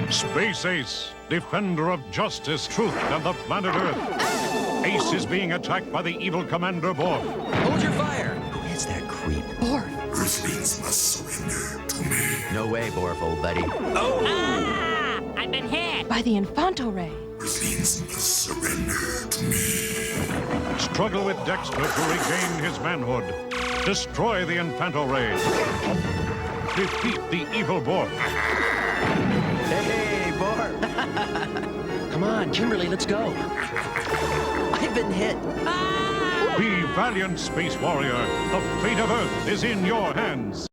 Space Ace, defender of justice, truth, and the planet Earth. Ace is being attacked by the evil Commander Borf. Hold your fire! Who is that creep? Borf! Earthlings must surrender to me. No way, Borf, old buddy. Oh! Ah! I've been hit! By the Infanto Ray. Earthlings must surrender to me. Struggle with Dexter to regain his manhood. Destroy the Infanto Ray. Defeat the evil Borf. Hey, Borf! Come on, Kimberly, let's go. I've been hit. Ah! Be valiant, Space Warrior. The fate of Earth is in your hands.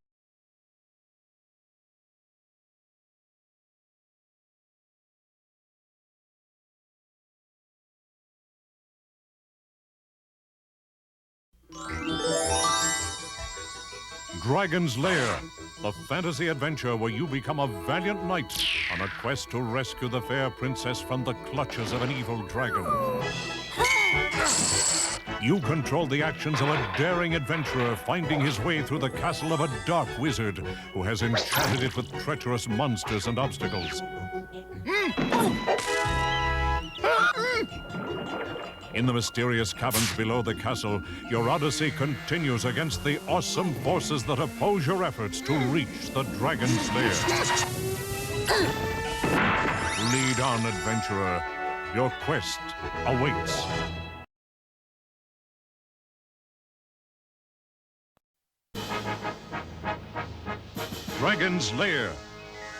Dragon's Lair, the fantasy adventure where you become a valiant knight on a quest to rescue the fair princess from the clutches of an evil dragon. You control the actions of a daring adventurer finding his way through the castle of a dark wizard who has enchanted it with treacherous monsters and obstacles. In the mysterious caverns below the castle, your odyssey continues against the awesome forces that oppose your efforts to reach the Dragon's Lair. Lead on, adventurer. Your quest awaits. Dragon's Lair.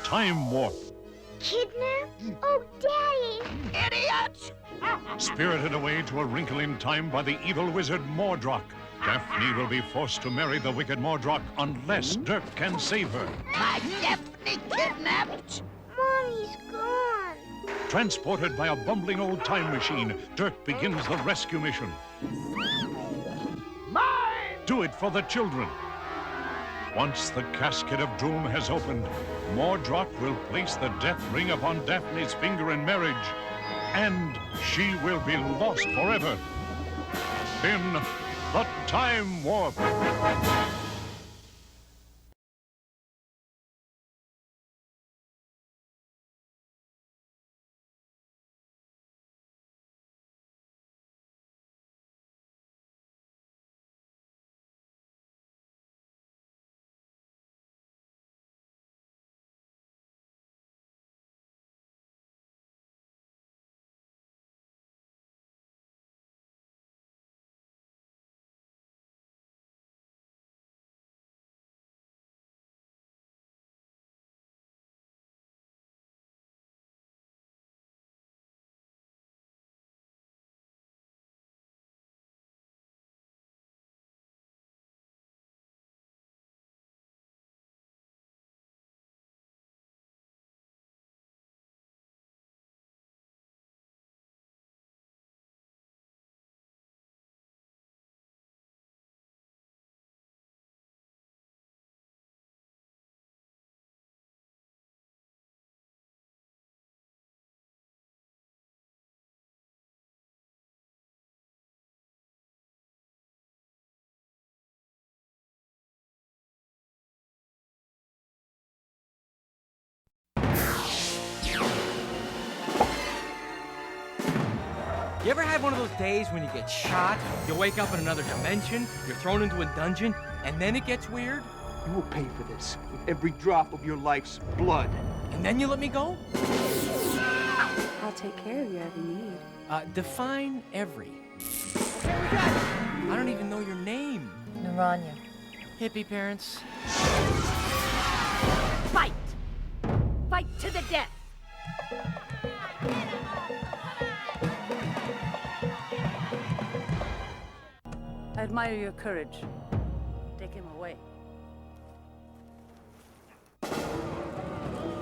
Time Warp. Kidnapped? Oh, Daddy! Idiot! Spirited away to a wrinkle in time by the evil wizard Mordrock, Daphne will be forced to marry the wicked Mordrock unless Dirk can save her. My Daphne kidnapped! Mommy's gone. Transported by a bumbling old time machine, Dirk begins the rescue mission. Mine! Do it for the children. Once the casket of doom has opened, Mordrock will place the death ring upon Daphne's finger in marriage, and she will be lost forever in the Time Warp. You ever have one of those days when you get shot, you wake up in another dimension, you're thrown into a dungeon, and then it gets weird? You will pay for this with every drop of your life's blood. And then you let me go? I'll take care of you every need. Define every. Okay, we got it. I don't even know your name. Naranya. Hippie parents. Fight! Fight to the death! I admire your courage. Take him away.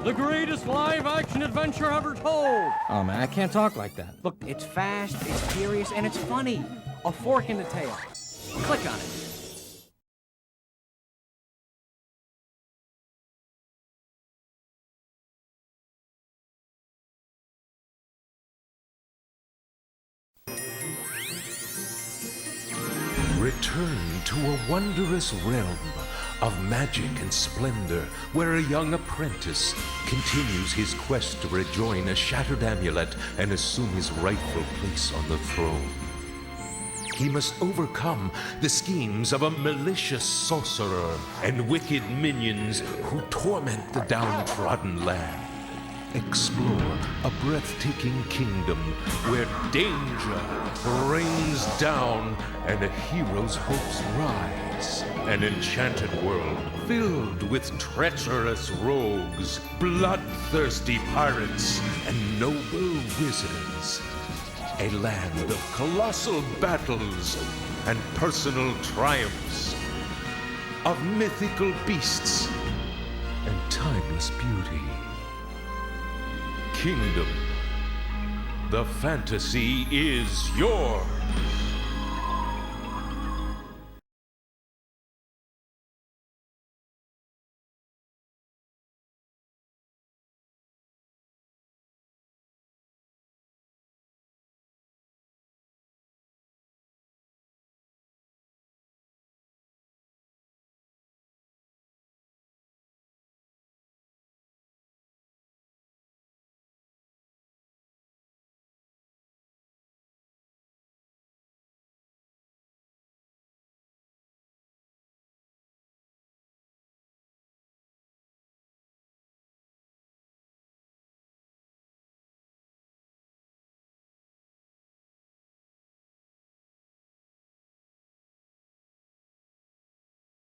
The greatest live-action adventure ever told! Oh, man, I can't talk like that. Look, it's fast, it's furious, and it's funny. A fork in the tail. Click on it. Return to a wondrous realm of magic and splendor, where a young apprentice continues his quest to rejoin a shattered amulet and assume his rightful place on the throne. He must overcome the schemes of a malicious sorcerer and wicked minions who torment the downtrodden land. Explore a breathtaking kingdom where danger rains down and a hero's hopes rise. An enchanted world filled with treacherous rogues, bloodthirsty pirates, and noble wizards. A land of colossal battles and personal triumphs, of mythical beasts and timeless beauty. Kingdom, the fantasy is yours.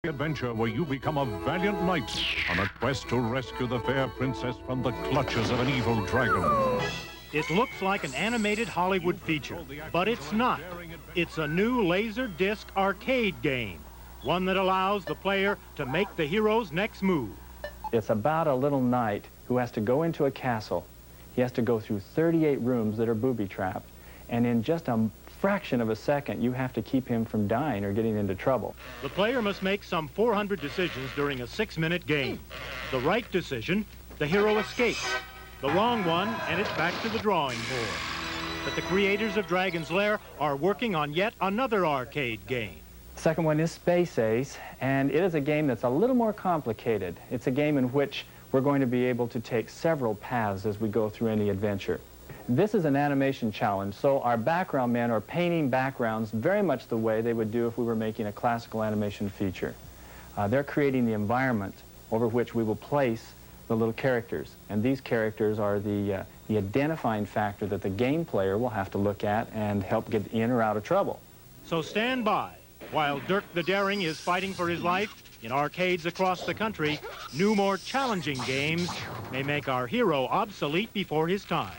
Adventure where you become a valiant knight on a quest to rescue the fair princess from the clutches of an evil dragon. It looks like an animated Hollywood feature, but it's not. It's a new laser disc arcade game, one that allows the player to make the hero's next move. It's about a little knight who has to go into a castle. He has to go through 38 rooms that are booby-trapped, and in just a fraction of a second, you have to keep him from dying or getting into trouble. The player must make some 400 decisions during a 6-minute game. The right decision, the hero escapes. The wrong one, and it's back to the drawing board. But the creators of Dragon's Lair are working on yet another arcade game. The second one is Space Ace, and it is a game that's a little more complicated. It's a game in which we're going to be able to take several paths as we go through any adventure. This is an animation challenge, so our background men are painting backgrounds very much the way they would do if we were making a classical animation feature. They're creating the environment over which we will place the little characters, and these characters are the identifying factor that the game player will have to look at and help get in or out of trouble. So stand by. While Dirk the Daring is fighting for his life, in arcades across the country, new, more challenging games may make our hero obsolete before his time.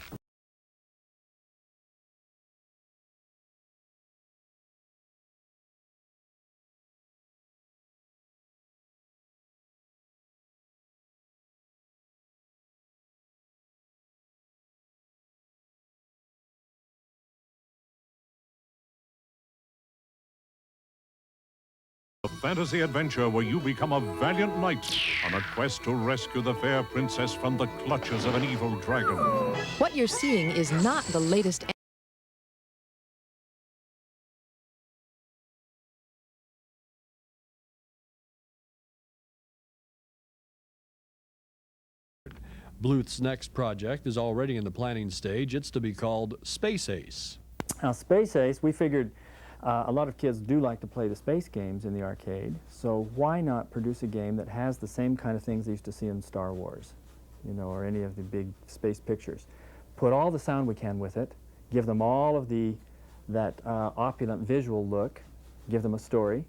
A fantasy adventure where you become a valiant knight on a quest to rescue the fair princess from the clutches of an evil dragon. What you're seeing is not the latest. Bluth's next project is already in the planning stage. It's to be called Space Ace. Now, Space Ace, we figured a lot of kids do like to play the space games in the arcade, so why not produce a game that has the same kind of things they used to see in Star Wars, you know, or any of the big space pictures. Put all the sound we can with it, give them all of that opulent visual look, give them a story,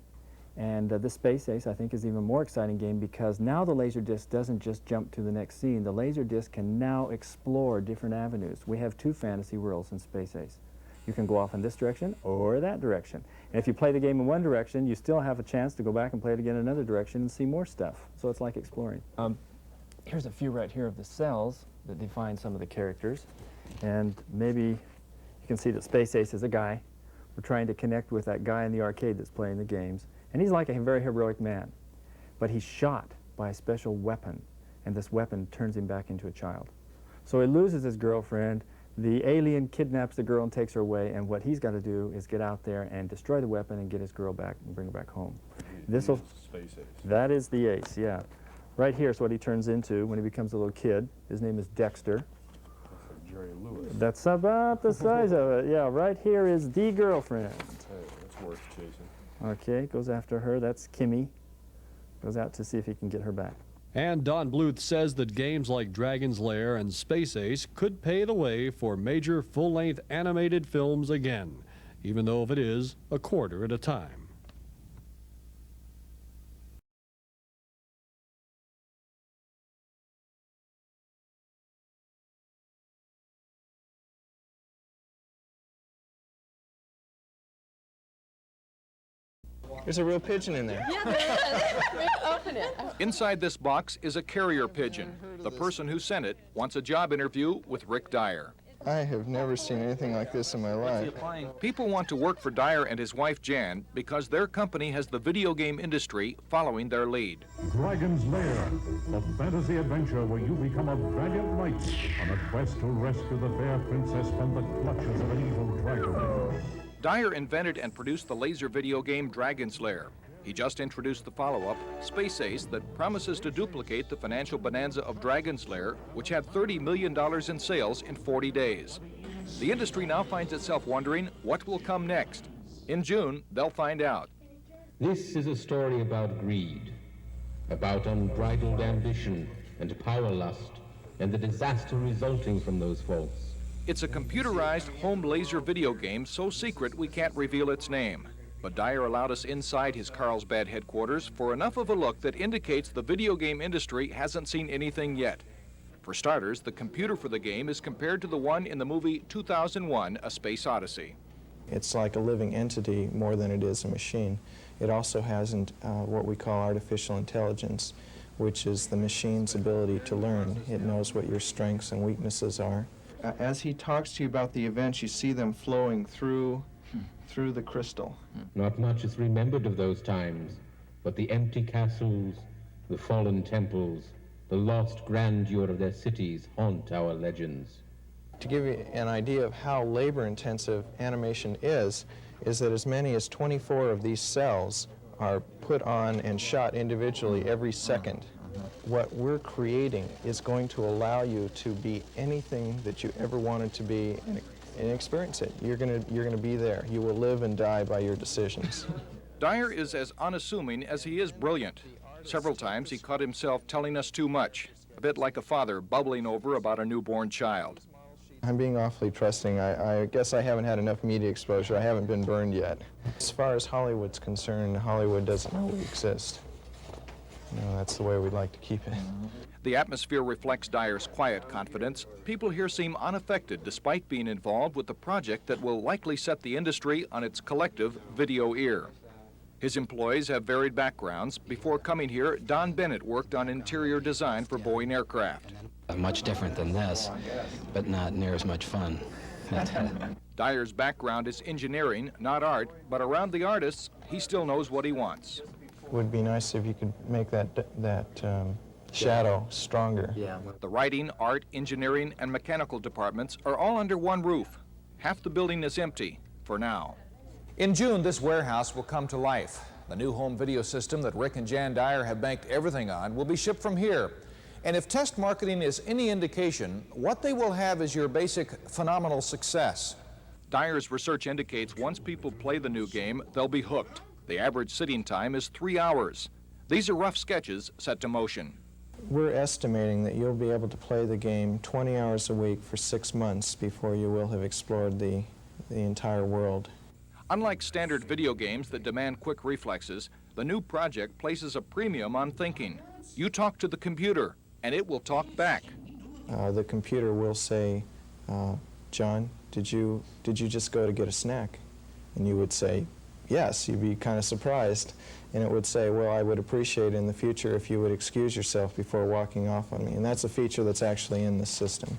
and this Space Ace, I think, is an even more exciting game because now the Laserdisc doesn't just jump to the next scene. The Laserdisc can now explore different avenues. We have 2 fantasy worlds in Space Ace. You can go off in this direction or that direction. And if you play the game in one direction, you still have a chance to go back and play it again in another direction and see more stuff. So it's like exploring. Here's a few right here of the cells that define some of the characters. And maybe you can see that Space Ace is a guy. We're trying to connect with that guy in the arcade that's playing the games. And he's like a very heroic man. But he's shot by a special weapon, and this weapon turns him back into a child. So he loses his girlfriend. The alien kidnaps the girl and takes her away, and what he's got to do is get out there and destroy the weapon and get his girl back and bring her back home. This'll, that is the ace, yeah. Right here is what he turns into when he becomes a little kid. His name is Dexter. That's like Jerry Lewis. That's about the size of it. Yeah, right here is the girlfriend. Hey, that's worth chasing. Okay, goes after her. That's Kimmy. Goes out to see if he can get her back. And Don Bluth says that games like Dragon's Lair and Space Ace could pave the way for major full-length animated films again, even though if it is a quarter at a time. There's a real pigeon in there. Yeah, there is. Open it. Inside this box is a carrier pigeon. The person who sent it wants a job interview with Rick Dyer. I have never seen anything like this in my life. People want to work for Dyer and his wife Jan because their company has the video game industry following their lead. Dragon's Lair, the fantasy adventure where you become a valiant knight on a quest to rescue the fair princess from the clutches of an evil dragon. Dyer invented and produced the laser video game Dragon's Lair. He just introduced the follow-up, Space Ace, that promises to duplicate the financial bonanza of Dragon's Lair, which had $30 million in sales in 40 days. The industry now finds itself wondering what will come next. In June, they'll find out. This is a story about greed, about unbridled ambition and power lust, and the disaster resulting from those faults. It's a computerized home laser video game so secret we can't reveal its name. But Dyer allowed us inside his Carlsbad headquarters for enough of a look that indicates the video game industry hasn't seen anything yet. For starters, the computer for the game is compared to the one in the movie 2001: A Space Odyssey. It's like a living entity more than it is a machine. It also has what we call artificial intelligence, which is the machine's ability to learn. It knows what your strengths and weaknesses are. As he talks to you about the events, you see them flowing through the crystal. Not much is remembered of those times, but the empty castles, the fallen temples, the lost grandeur of their cities haunt our legends. To give you an idea of how labor-intensive animation is that as many as 24 of these cells are put on and shot individually every second. What we're creating is going to allow you to be anything that you ever wanted to be and experience it. You're gonna be there. You will live and die by your decisions. Dyer is as unassuming as he is brilliant. Several times he caught himself telling us too much, a bit like a father bubbling over about a newborn child. I'm being awfully trusting. I guess I haven't had enough media exposure. I haven't been burned yet. As far as Hollywood's concerned, Hollywood doesn't know we exist. No, that's the way we'd like to keep it. The atmosphere reflects Dyer's quiet confidence. People here seem unaffected despite being involved with the project that will likely set the industry on its collective video ear. His employees have varied backgrounds. Before coming here, Don Bennett worked on interior design for Boeing aircraft. Much different than this, but not near as much fun. Dyer's background is engineering, not art, but around the artists, he still knows what he wants. It would be nice if you could make that shadow stronger. Yeah. The writing, art, engineering, and mechanical departments are all under one roof. Half the building is empty, for now. In June, this warehouse will come to life. The new home video system that Rick and Jan Dyer have banked everything on will be shipped from here. And if test marketing is any indication, what they will have is your basic phenomenal success. Dyer's research indicates once people play the new game, they'll be hooked. The average sitting time is 3 hours. These are rough sketches set to motion. We're estimating that you'll be able to play the game 20 hours a week for 6 months before you will have explored the entire world. Unlike standard video games that demand quick reflexes, the new project places a premium on thinking. You talk to the computer, and it will talk back. The computer will say, John, did you just go to get a snack? And you would say, yes. You'd be kind of surprised. And it would say, well, I would appreciate in the future if you would excuse yourself before walking off on me. And that's a feature that's actually in this system.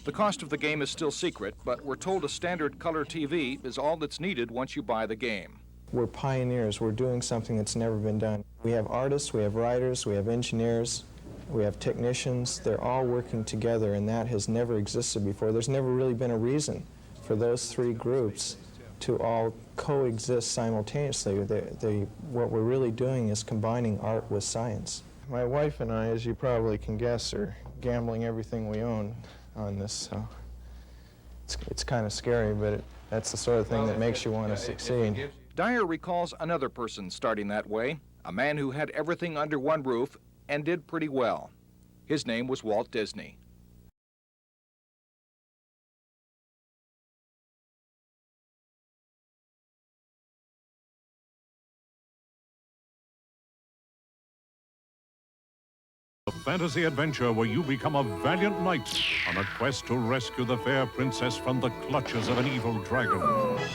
The cost of the game is still secret, but we're told a standard color TV is all that's needed once you buy the game. We're pioneers. We're doing something that's never been done. We have artists, we have writers, we have engineers, we have technicians. They're all working together, and that has never existed before. There's never really been a reason for those three groups to all coexist simultaneously. What we're really doing is combining art with science. My wife and I, as you probably can guess, are gambling everything we own on this, so it's kind of scary, but that's the sort of thing that makes you want to succeed. Dyer recalls another person starting that way, a man who had everything under one roof and did pretty well. His name was Walt Disney. A fantasy adventure where you become a valiant knight on a quest to rescue the fair princess from the clutches of an evil dragon.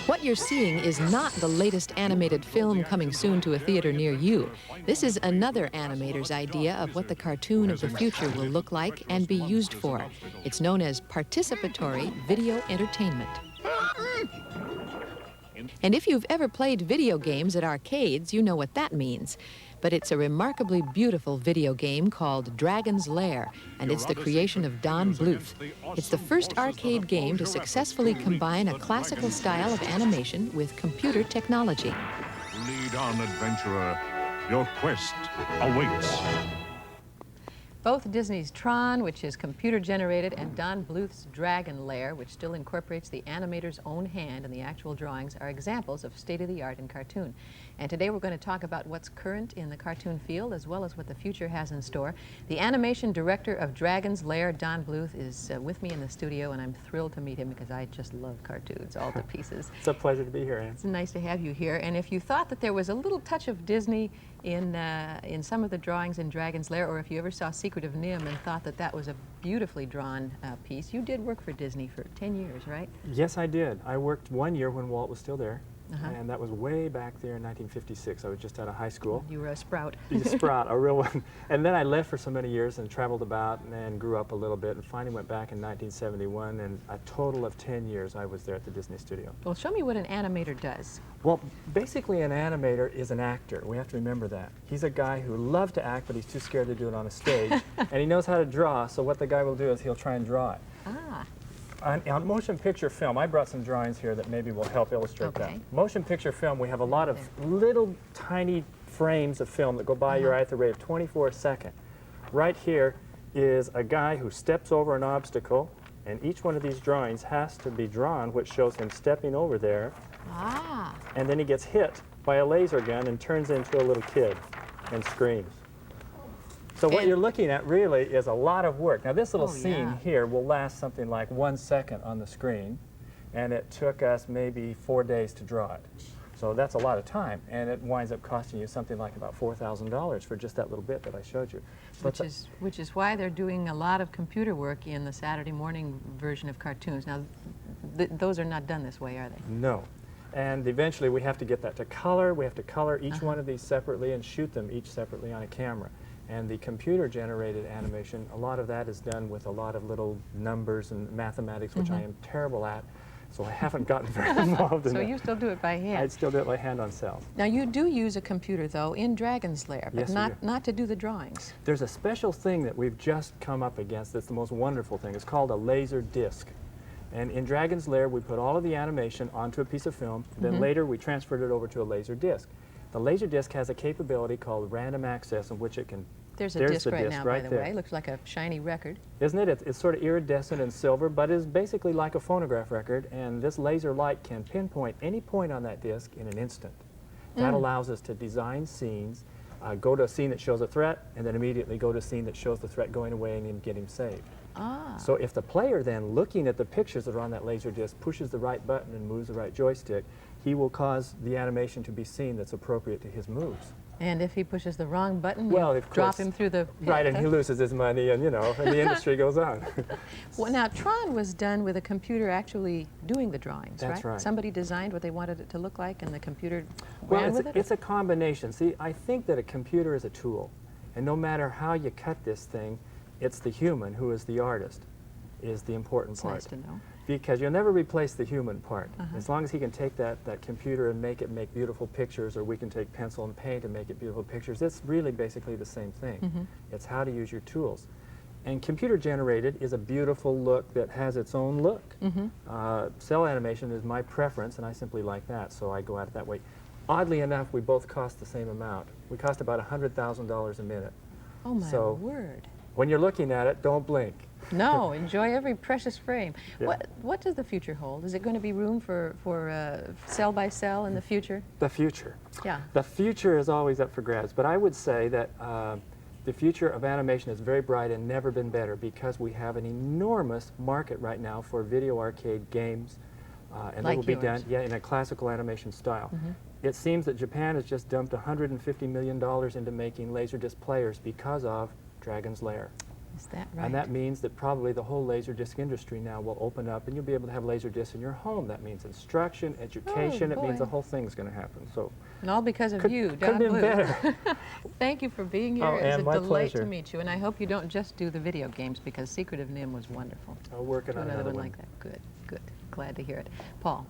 What you're seeing is not the latest animated film coming soon to a theater near you. This is another animator's idea of what the cartoon of the future will look like and be used for. It's known as participatory video entertainment. And if you've ever played video games at arcades, you know what that means. But it's a remarkably beautiful video game called Dragon's Lair, and it's the creation of Don Bluth. It's the first arcade game to successfully combine a classical style of animation with computer technology. Lead on, adventurer. Your quest awaits. Both Disney's Tron, which is computer-generated, and Don Bluth's Dragon Lair, which still incorporates the animator's own hand in the actual drawings, are examples of state-of-the-art in cartoon. And today we're going to talk about what's current in the cartoon field, as well as what the future has in store. The animation director of Dragon's Lair, Don Bluth, is with me in the studio, and I'm thrilled to meet him because I just love cartoons all to pieces. It's a pleasure to be here, Ann. It's nice to have you here. And if you thought that there was a little touch of Disney in some of the drawings in Dragon's Lair, or if you ever saw Secret of Nim and thought that that was a beautifully drawn piece, you did work for Disney for 10 years, right? Yes, I did. I worked 1 year when Walt was still there. And that was way back there in 1956. I was just out of high school. You were a sprout. A sprout, a real one. And then I left for so many years and traveled about and grew up a little bit and finally went back in 1971, and a total of 10 years I was there at the Disney studio. Well, show me what an animator does. Well, basically an animator is an actor. We have to remember that. He's a guy who loves to act, but he's too scared to do it on a stage. And he knows how to draw, so what the guy will do is he'll try and draw it. Ah. On motion picture film, I brought some drawings here that maybe will help illustrate that. Motion picture film, we have a lot of little tiny frames of film that go by your eye at the rate of 24 a second. Right here is a guy who steps over an obstacle, and each one of these drawings has to be drawn, which shows him stepping over there. Ah. And then he gets hit by a laser gun and turns into a little kid and screams. So what you're looking at really is a lot of work. Now this little scene here will last something like 1 second on the screen, and it took us maybe 4 days to draw it. So that's a lot of time, and it winds up costing you something like about $4,000 for just that little bit that I showed you. Which is why they're doing a lot of computer work in the Saturday morning version of cartoons. Now, those are not done this way, are they? No. And eventually we have to get that to color. We have to color each one of these separately and shoot them each separately on a camera. And the computer-generated animation, a lot of that is done with a lot of little numbers and mathematics, which I am terrible at, so I haven't gotten very involved in that. So you still do it by hand? I'd still do it by hand on cells. Now you do use a computer, though, in Dragon's Lair, but not to do the drawings. There's a special thing that we've just come up against that's the most wonderful thing. It's called a laser disc. And in Dragon's Lair, we put all of the animation onto a piece of film, then later we transferred it over to a laser disc. The laser disc has a capability called random access in which it can... There's a disc right now, by the way. Looks like a shiny record. Isn't it? It's sort of iridescent and silver, but is basically like a phonograph record, and this laser light can pinpoint any point on that disc in an instant. That allows us to design scenes, go to a scene that shows a threat, and then immediately go to a scene that shows the threat going away and get him saved. Ah. So if the player then, looking at the pictures that are on that laser disc, pushes the right button and moves the right joystick, he will cause the animation to be seen that's appropriate to his moves. And if he pushes the wrong button, well, you drop him through the pit. Right, and he loses his money, and and the industry goes on. Well, now Tron was done with a computer actually doing the drawings, That's right. Somebody designed what they wanted it to look like, and the computer ran with it? It's a combination. See, I think that a computer is a tool, and no matter how you cut this thing, it's the human who is the artist, is the important part. Nice to know. Because you'll never replace the human part. As long as he can take that computer and make beautiful pictures, or we can take pencil and paint and make it beautiful pictures, it's really basically the same thing. It's how to use your tools. And computer generated is a beautiful look that has its own look. Cell animation is my preference, and I simply like that, so I go at it that way. Oddly enough, we both cost the same amount. We cost about $100,000 a minute. Oh my so word. When you're looking at it, don't blink. No, enjoy every precious frame. Yeah. What does the future hold? Is it going to be room for cell by cell in the future? The future. Yeah. The future is always up for grabs, but I would say that the future of animation is very bright and never been better because we have an enormous market right now for video arcade games, and like they will be yours. done in a classical animation style. It seems that Japan has just dumped $150 million into making Laserdisc players because of Dragon's Lair. Is that right? And that means that probably the whole Laserdisc industry now will open up and you'll be able to have Laserdiscs in your home. That means instruction, education, it means the whole thing's going to happen. So, and all because of you, Don couldn't be Bluth. better. Thank you for being here. Oh, It's and a my delight pleasure. to meet you, and I hope you don't just do the video games because Secret of NIMH was wonderful. I'll work on another one one like that. Good, good. Glad to hear it. Paul.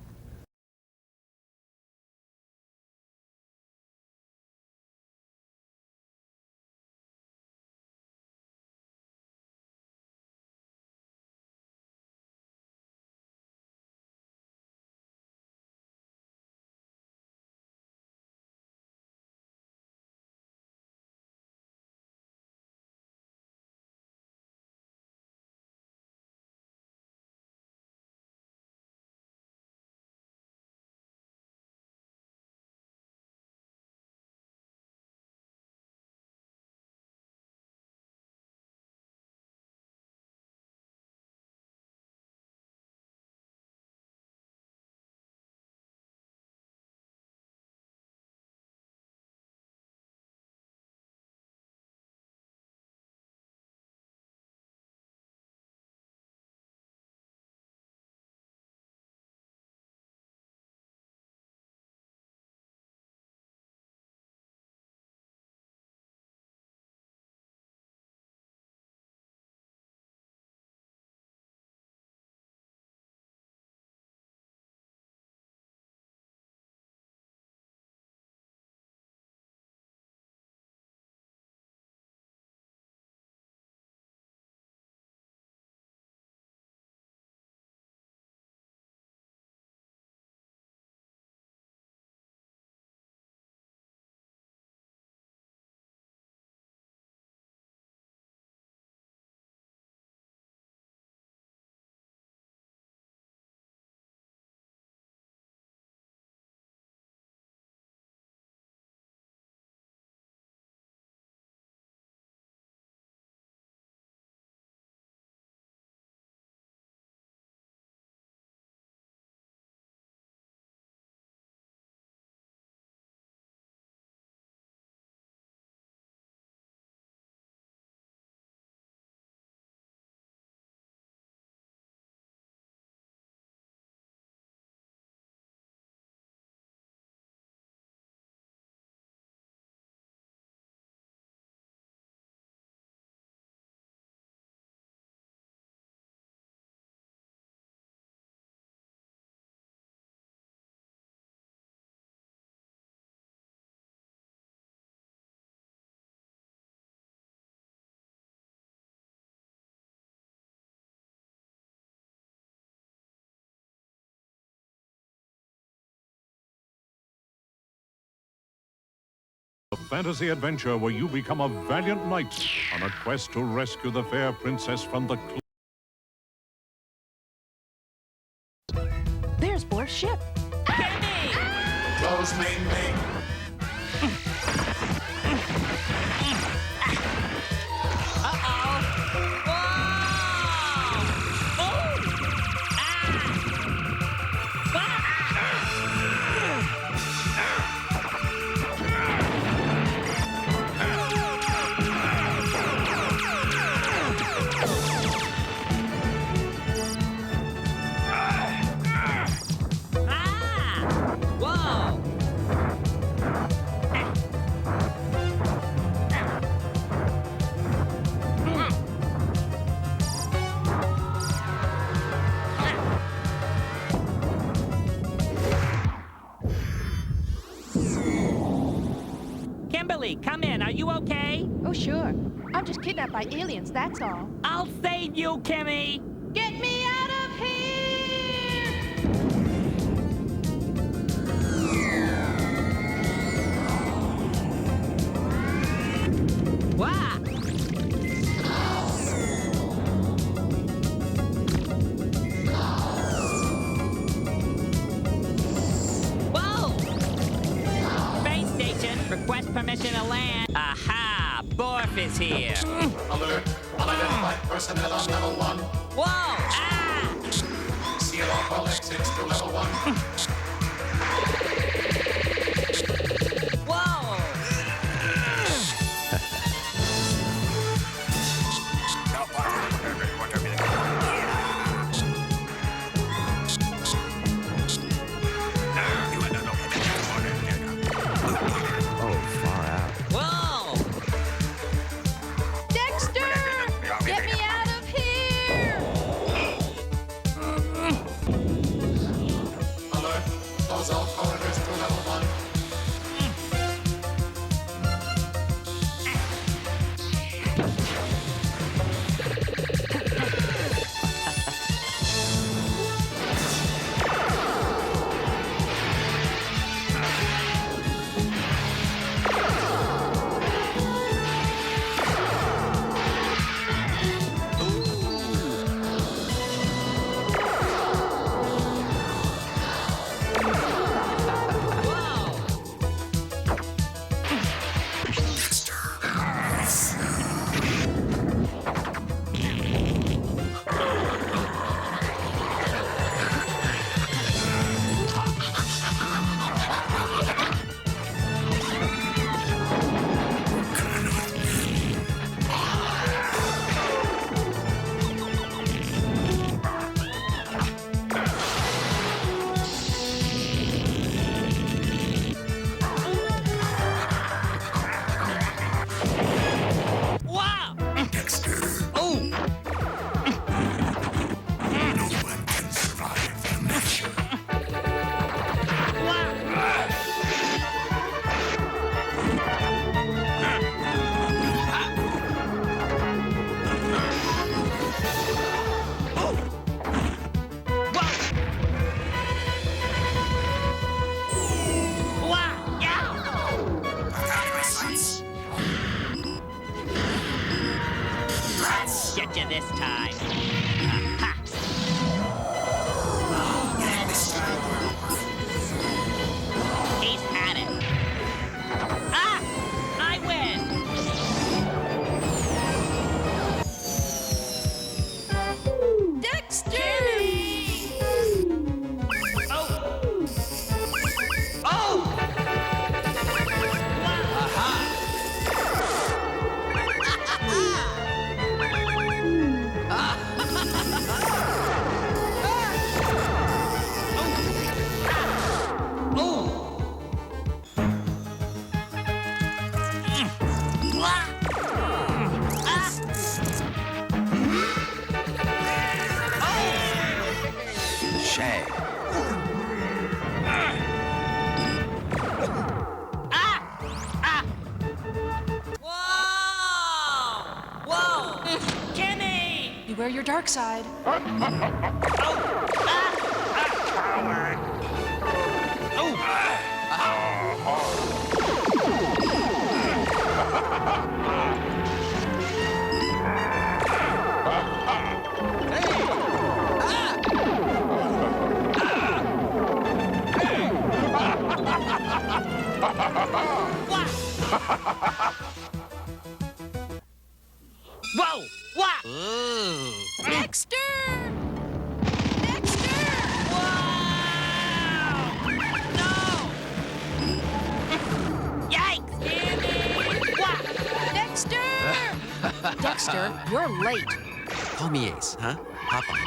A fantasy adventure where you become a valiant knight on a quest to rescue the fair princess from the... There's Bor's ship. Close, Ming Ming. Kimberly, come in. Are you okay? Oh, sure. I'm just kidnapped by aliens, that's all. I'll save you, Kimmy. Get me out of here! Wow. Request permission to land. Aha! Borf is here. Alert. Unidentified personnel on level 1. Whoa! Ah! Seal off all exits to level 1. Whoa! Get you this time. Ha. He's had it. Ah! I win! Dexter! Oh! Oh! Aha! Beware your dark side. Whoa! What? Ooh. Dexter! Dexter! Wow! No! Yikes! Andy! What? Dexter! Dexter, you're late. Call me Ace, huh? Hop on.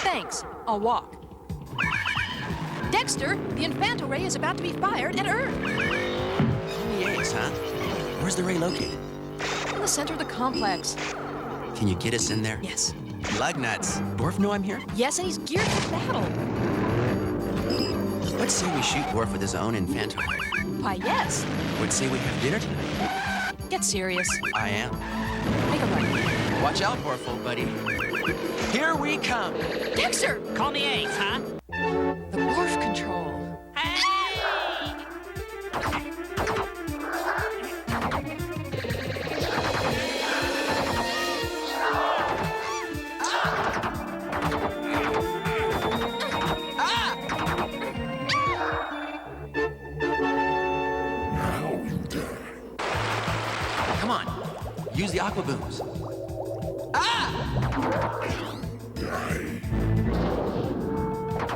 Thanks. I'll walk. Dexter, the Infanto ray is about to be fired at Earth. Call me Ace, huh? Where's the ray located? In the center of the complex. Can you get us in there? Yes. Lug nuts. Dwarf know I'm here? Yes, and he's geared for battle. Let's say we shoot Dwarf with his own Infanto ray. Why, yes. Would say we have dinner tonight. Get serious. I am. Make a run. Watch out, Borful, buddy. Here we come. Dexter! Call me Ace, huh? The morph control. Come on. Use the aqua booms.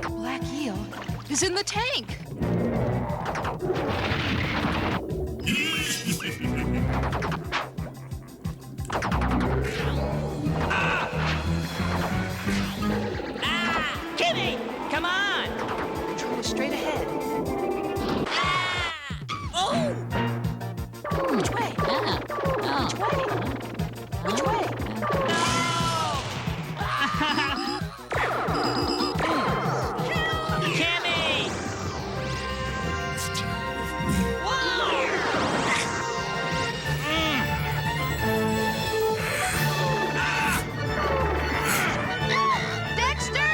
Black eel is in the tank. Kitty! Come on! Control is straight ahead. Oh! Which way? Which way? Which way? Kimmy! Dexter!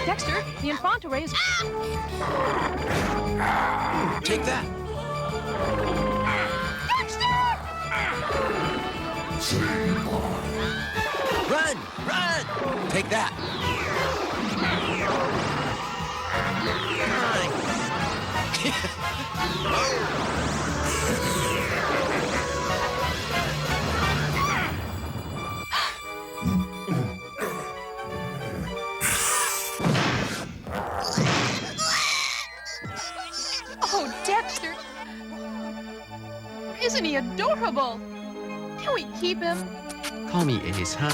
Dexter, the Infanta ray is... Take that. Run! Run! Take that. Oh, Dexter! Isn't he adorable? Can we keep him? Call me Ace, huh?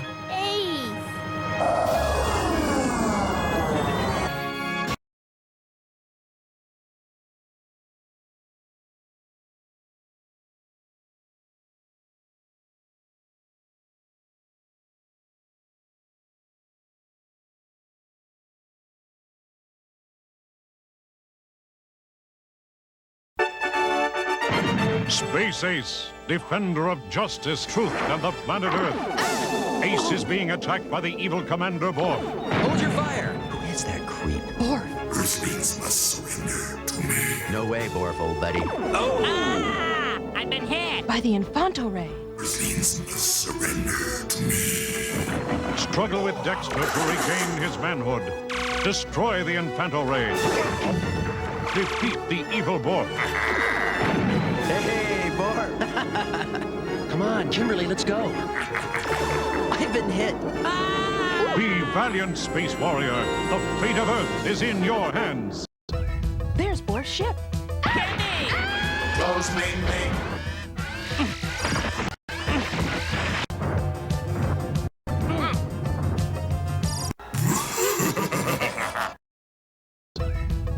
Space Ace, defender of justice, truth, and the planet Earth. Ace is being attacked by the evil Commander Borf. Hold your fire. Who is that creep? Borf. Earthlings must surrender to me. No way, Borf, old buddy. Oh! Ah! I've been hit! By the Infanta ray. Earthlings must surrender to me. Struggle with Dexter to regain his manhood. Destroy the Infanta ray. Defeat the evil Borf. Hey, Borf. Come on, Kimberly, let's go. I've been hit. Be valiant, Space Warrior. The fate of Earth is in your hands. There's Borf's ship. Close main lane.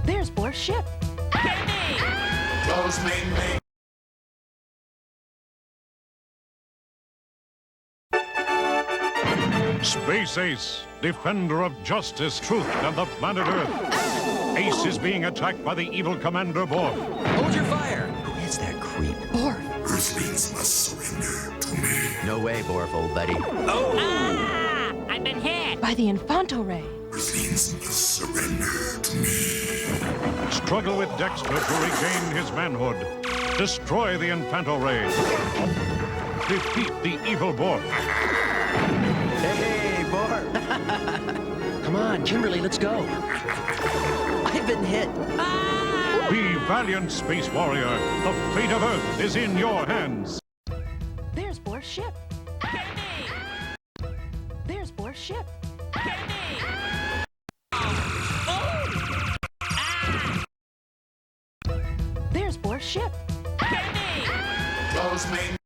There's Borf's ship. Close main lane. Space Ace, defender of justice, truth, and the planet Earth. Ace is being attacked by the evil Commander Borf. Hold your fire. Who is that creep? Borf. Earthlings must surrender to me. No way, Borf, old buddy. Oh! Ah! I've been hit! By the Infanta ray. Earthlings must surrender to me. Struggle with Dexter to regain his manhood. Destroy the Infanta ray. Defeat the evil Borf. Hey, Borf. Come on, Kimberly, let's go. I've been hit. Be valiant, Space Warrior. The fate of Earth is in your hands. There's Borf's ship. There's Borf's ship. There's Borf's ship. Close main.